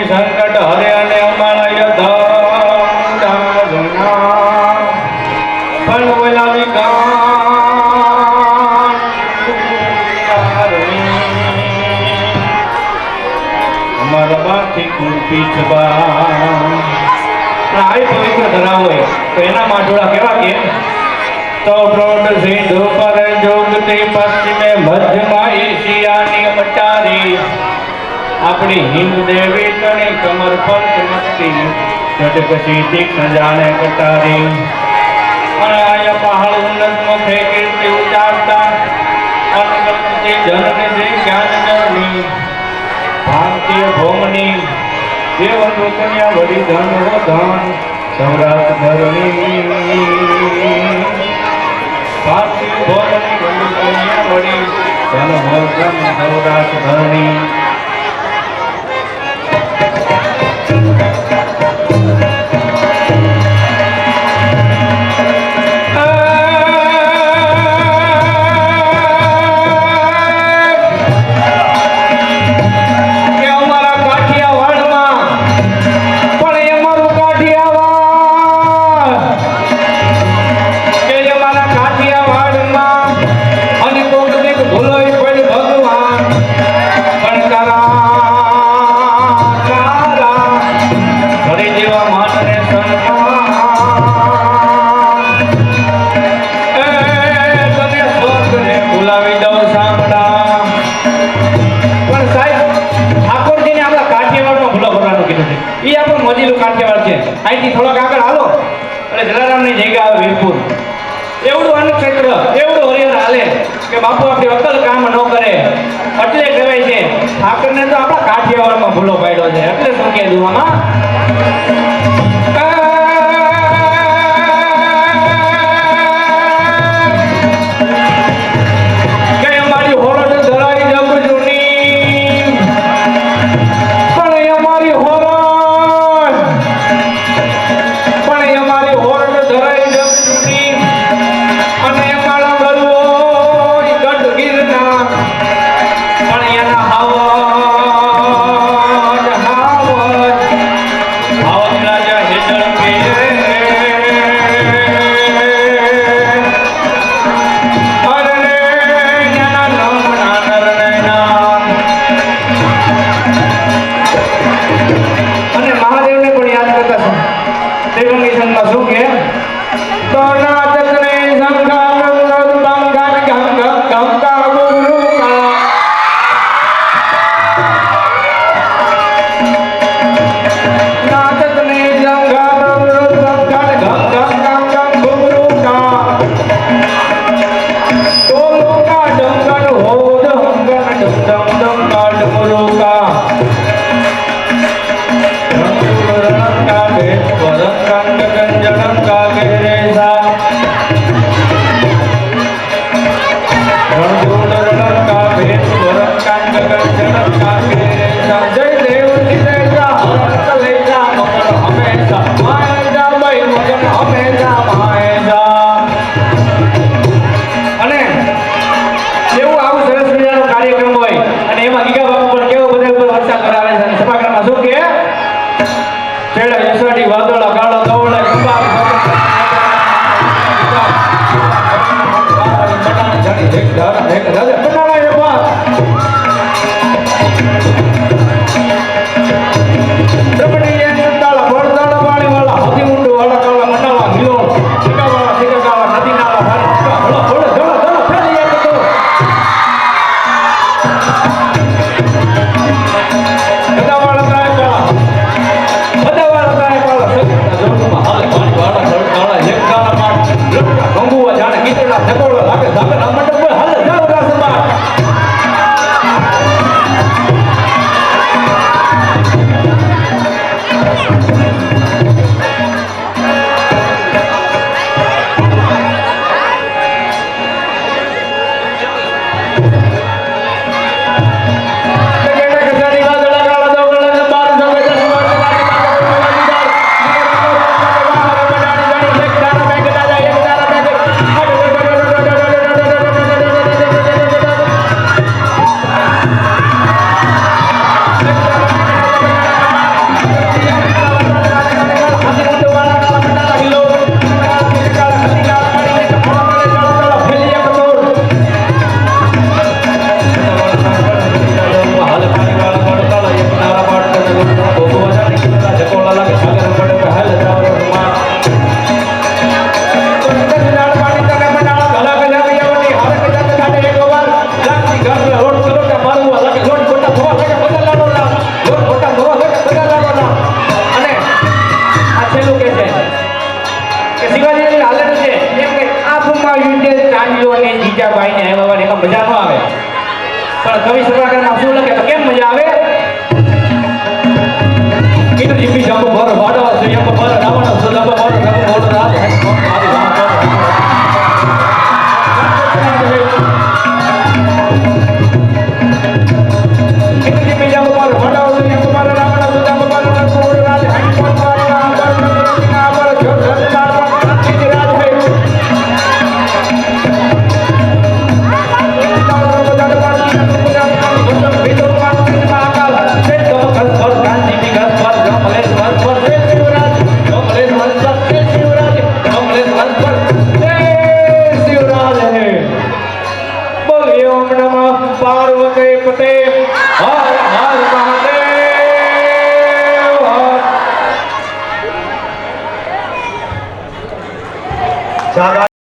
સંકટ હરે અને અમારા પણ બોલાવી અમારા બાથી કુલપી આવી પવિત્ર ધરા હોય તો એના માટોળા કેવા કે તો બ્રોડ સિંધુ પર જોગતી પશ્ચિમે મધ્યમાં એશિયાની મટારી આપણી હિન્દ દેવી તણી કમર પર ચમકતી ઝટકસી તીક્ષ્ણ જાણે કટારી અને આયા પહાડ ઉન્નત મુખે કીર્તિ ઉચારતા અનગતથી જનની જ્ઞાન જનની ભારતીય ભૌમની દેવનું કન્યા વડી ધન હો ધન સૌરાષ્ટ્ર ધરણી ભારતીય ભૌમની કન્યા વડી ધન હો ધન સૌરાષ્ટ્ર ધરણી અહીંથી થોડાક આગળ હાલો એટલે જલારામની જગ્યા આવે વીરપુર એવડું અન્નક્ષેત્ર એવડું હરિહર હાલે કે બાપુ આપણી અકલ કામ ન કરે એટલે કહેવાય છે ઠાકરને તો આપણા કાઠિયાવાડમાં ભૂલો પાડ્યો છે એટલે શું કહે દુઆમાં કે શિવાજીની હાલત છે એમ કે આ ફૂમમાં યુદ્ધ ચાંદીઓ અને જીજાબાઈને આવ્યા એમાં મજા ન આવે પણ કવિ સભાગારમાં શું લખે તો કેમ મજા આવે કીધું જીપી જાંબુ ભર વાડો સંયમ ભર રાવણ સુલભ ભર રઘુ મોડ રાજ મારી રામ કીધું જીપી જાંબુ ભર વાડો સંયમ ભર રાવણ સુલભ ભર રઘુ મોડ રાજ હરિ મારી રામ ભર ના ભર જો સંસાર પર ક્રાંતિ રાજ હે पार्वती पते हर हर महादेव हर